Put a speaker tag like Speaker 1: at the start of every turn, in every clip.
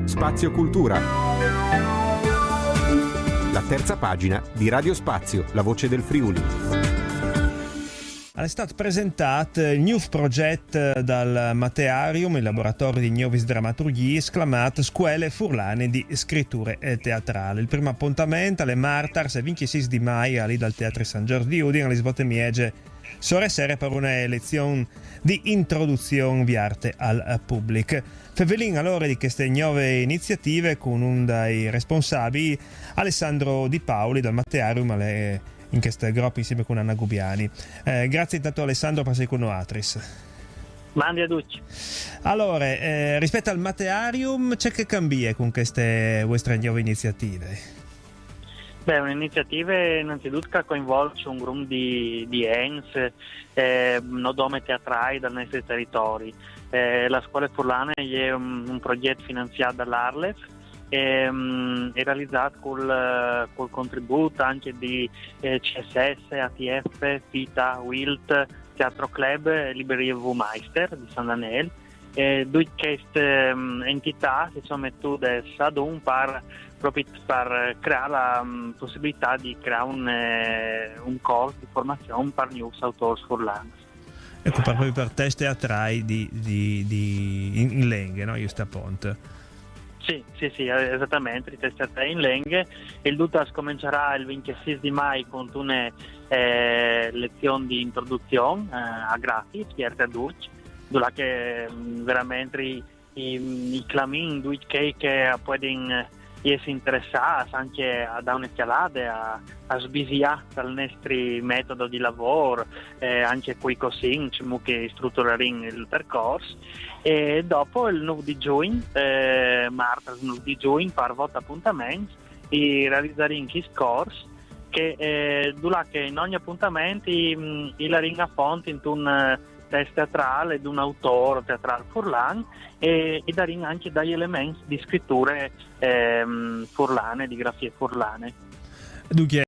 Speaker 1: Spazio Cultura. La terza pagina di Radio Spazio, la voce del Friuli.
Speaker 2: È stato presentato il nuovo progetto dal Matearium, il laboratorio di nuove drammaturgie, esclamato Scuole Furlane di Scritture Teatrali. Il primo appuntamento alle Martars, il 26 di maio, lì dal Teatro San Giorgio di Udine, alle svolte miege, sore sere per una lezione di introduzione di arte al pubblico. Fevelin allora di queste nuove iniziative con un dei responsabili, Alessandro Di Paoli, dal Matearium, in questa gruppa insieme con Anna Gubiani. Grazie intanto Alessandro per essere con noi.
Speaker 3: Mandi a tutti.
Speaker 2: Allora, rispetto al Matearium, c'è che cambia con queste vostre nuove iniziative?
Speaker 3: Beh, un'iniziativa innanzitutto che coinvolge un gruppo di ENS, nodome teatrali dal nostro territorio. La Scuola Furlane è un progetto finanziato dall'Arlef e realizzato col contributo anche di CSS, ATF, FITA, WILT, Teatro Club e Libreria V-Meister di San Daniele. Due queste entità si sono mettute ad un proprio per creare la possibilità di creare un corso di formazione per news autori furlani.
Speaker 2: Ecco, proprio per test teatrali in lingue, no? Giusto appunto.
Speaker 3: Sì, esattamente, i test teatrali in lingue. Il Dutas comincerà il 26 di maio con una lezione di introduzione a gratis, per adulti, dove che veramente i clamin, che possono essere interessati anche a dare un'occhiata, a sbisiare il nostro metodo di lavoro, anche qui così, che strutturare il percorso. E dopo il 9 di giugno, martedì 9 di giugno, per voto appuntamento, e realizzare in chi scorso, che durante in ogni appuntamento la ringa fonte in un test teatrale di un autore teatrale furlan e darin anche dagli elementi di scritture furlane, di grafie furlane.
Speaker 2: Dunque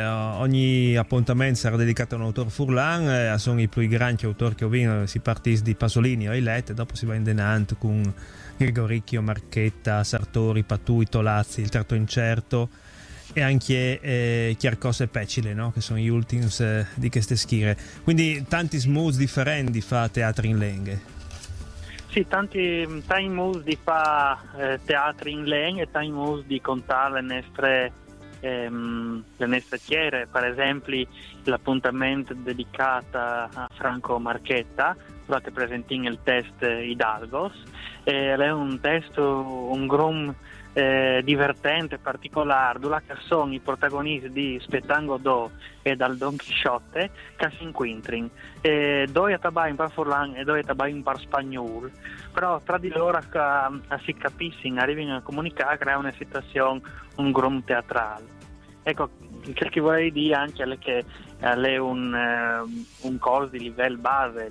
Speaker 2: ogni appuntamento sarà dedicato a un autore furlan, sono i più grandi autori che ho visto, si partì di Pasolini o Ilette, dopo si va in denant con Gregoricchio, Marchetta, Sartori, Patui, Tolazzi, il Terzo Incerto e anche Chiarcos e Pecile, no? Che sono gli ultimi di queste schire. Quindi tanti smooth differenti fa teatro in lingue.
Speaker 3: Sì, tanti mood di fa teatro in lingue e tanti mood di contare le nostre chiere. Per esempio l'appuntamento dedicato a Franco Marchetta, trovate presenti nel test Hidalgos, è un testo, un grum divertente, particolare, dove sono i protagonisti di Spettango Do e dal Don Chisciotte che si incontrano, due tabai in par furlan e due tabai in par spagnolo, però tra di loro si capiscono, arrivano a comunicare, crea una situazione, un grum teatrale. Ecco, quel che vorrei dire anche è che è un corso di livello base,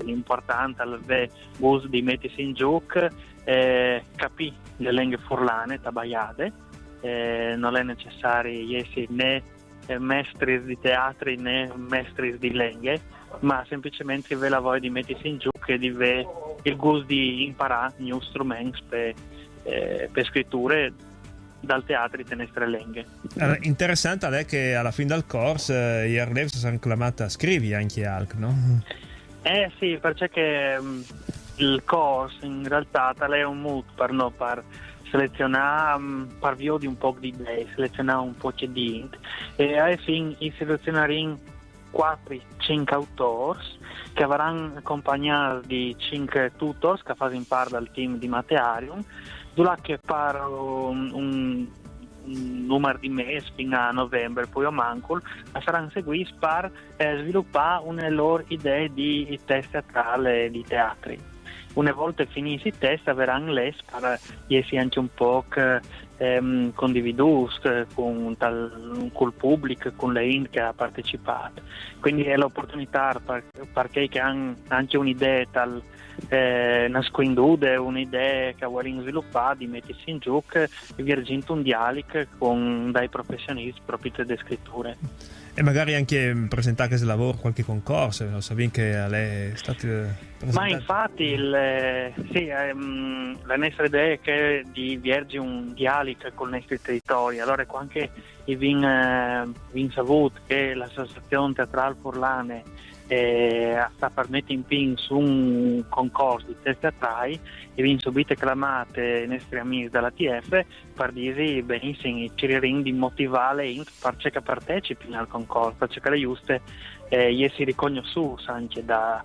Speaker 3: l'importante è l'uso di mettersi in gioco, capire le lingue furlane, tabaiate, non è necessario essere né maestri di teatro né maestri di lingue, ma semplicemente avere la voglia di mettersi in gioco e di avere il gusto di imparare nuovi strumenti per scritture dal teatro di nostre lingue.
Speaker 2: Interessante è che alla fine del corso gli arlevi si sono chiamati a scrivere anche altro, no?
Speaker 3: Sì, perché il corso in realtà è un mood per selezionare, per via di un po' di idee, selezionare un po' di int e alla fine selezionare 4-5 autori che avranno accompagnato di 5 tutors che fanno parte del team di Matearium, durante per un numero di mesi fino a novembre, poi a Mancul, saranno seguiti per sviluppare una loro idea di test teatrale di teatri. Una volta finiti i test verranno lessi per essere anche un po' condividus con col pubblico, con le int che ha partecipato. Quindi è l'opportunità perché che hanno anche un'idea nasconduta, un'idea che vogliono sviluppare di mettersi in gioco e virginto un dialogo con dai professionisti proprio delle scritture.
Speaker 2: E magari anche presentare questo lavoro, qualche concorso, lo sapete che lei è stato presentato.
Speaker 3: Ma infatti la nostra idea è che di viergi un dialogo con i nostri territori. Allora anche vin saputo che l'associazione teatrale Furlane sta permettendo in su un concorso di test teatrali e vin subito chiamate i nostri amici della TF per dire benissimo ci ring di motivare perché che partecipino al concorso, perché le giuste si riconosciuti anche da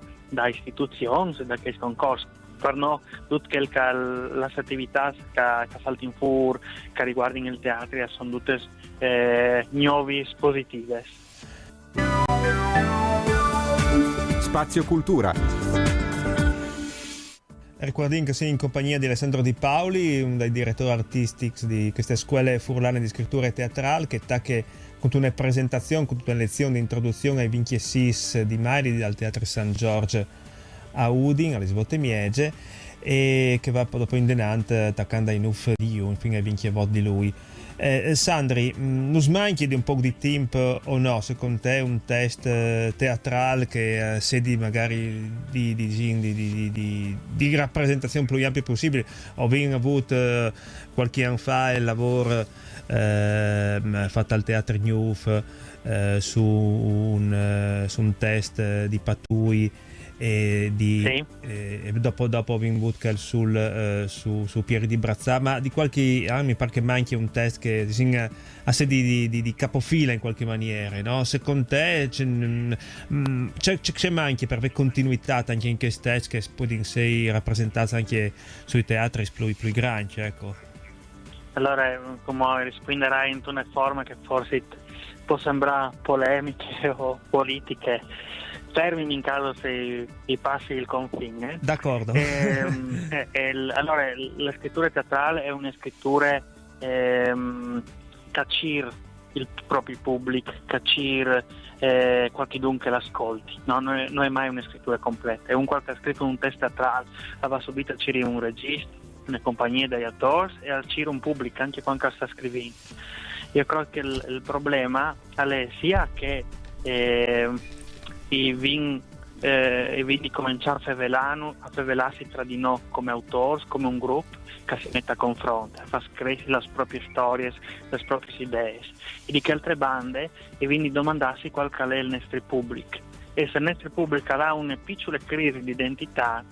Speaker 3: istituzioni, da questo concorso. Per noi tutte le attività che saltano fuori, che riguardano il teatro, sono tutte nuove positive.
Speaker 1: Spazio Cultura.
Speaker 2: Ricordiamo che sei in compagnia di Alessandro Di Paoli, uno dei direttori artistici di queste scuole furlane di scrittura teatrale, che sta con una presentazione, con una lezione di introduzione ai 26 di Mari al Teatro San Giorgio a Udin, alle Svolte Miege, e che va dopo in denante attaccando ai Nuf di Jun, fino ai 20 voti di lui. Sandri, non smanchi di un po' di tempo o no, secondo te un test teatrale che sedi magari di rappresentazione più ampia possibile? Ho ben avuto qualche anno fa il lavoro fatto al Teatro Newf su un test di Patui e dopo ho vinto su Pieri di Brazzà, ma di qualche anno mi pare che manchi un test che a sé di capofila in qualche maniera, no? Secondo te c'è manchi per avere continuità anche in questo test che poi sei rappresentato anche sui teatri più grandi, ecco?
Speaker 3: Allora, come risponderai in una forma che forse può sembrare polemiche o politiche, termini in caso se passi il confine.
Speaker 2: D'accordo.
Speaker 3: Allora, la scrittura teatrale è una scrittura cacir il proprio pubblico, cacir qualcuno che l'ascolti. No, non è mai una scrittura completa. È un qualche ha scritto un testo teatrale, va subito a ciri un regista, una compagnia degli attori e al ciri un pubblico anche quando sta scrivendo. Io credo che il problema è sia che di cominciare a favelarsi tra di noi come autori, come un gruppo che si mette a confronto, fa crescere le proprie storie, le proprie idee, e di che altre bande e quindi domandarsi qual è il nostro pubblico. E se il nostro pubblico ha una piccola crisi di identità,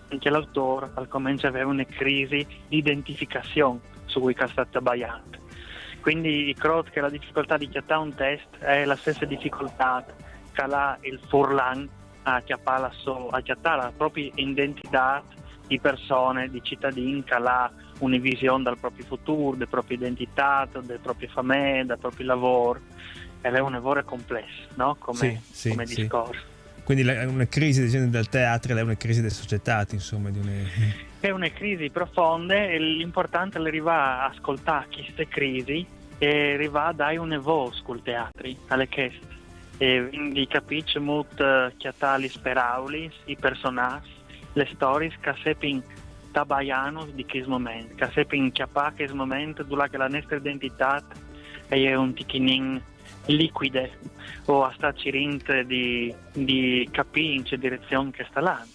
Speaker 3: anche l'autore comincia ad avere una crisi di identificazione su cui sta sbagliando. Quindi credo che la difficoltà di chiattare un test è la stessa difficoltà che ha il Furlan a chiattare la propria identità di persone, di cittadini che ha una visione del proprio futuro, della propria identità, delle proprie famiglie, del proprio lavoro. Ed è un lavoro complesso, no? Come discorso.
Speaker 2: Quindi è una crisi del teatro, è una crisi della società, insomma.
Speaker 3: È una crisi profonda e l'importante è arrivare a ascoltare queste crisi e arrivare a dare una voce col teatro, alle chieste. E quindi capisce molto che tali sperauli, i personaggi, le storie che seppin tabaiano di questo momento, che seppin chiappare questo momento durante la nostra identità è un ticchinin liquide o a sta cirinte di capire in che direzione che sta l'ando.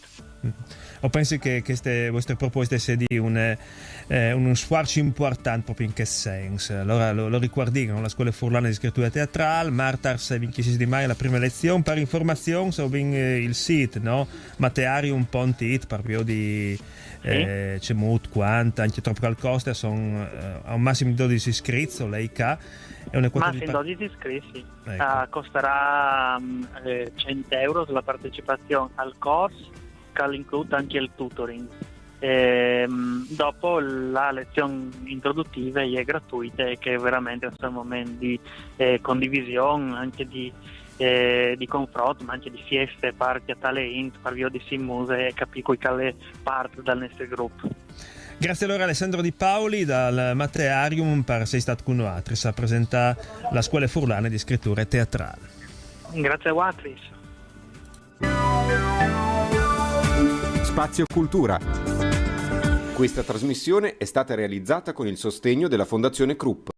Speaker 2: Io penso che queste vostre proposte siano uno sforzo importante proprio in che senso. Allora lo ricordiamo, la Scuola Furlane di Scrittura Teatrale, Martars 26 di maggio la prima lezione. Per informazioni so il sito, no? Matearium.it proprio di c'è molto quanto, anche troppo al costo, sono a un massimo di 12 iscritti, lei ha.
Speaker 3: Massimo 12 iscritti, ecco. Costerà 100 euro la partecipazione al corso, che include anche il tutoring. Dopo la lezione introduttiva è gratuita e che veramente è un momento di condivisione, anche di confronto, ma anche di feste, parti a tale per via di simuse e capire quale parte del nostro gruppo.
Speaker 2: Grazie allora Alessandro Di Paoli dal Matearium per sei stat con Atris a presentare la Scuola Furlane di Scrittura Teatrale.
Speaker 3: Grazie a Atris.
Speaker 1: Spazio Cultura.
Speaker 4: Questa trasmissione è stata realizzata con il sostegno della Fondazione Krupp.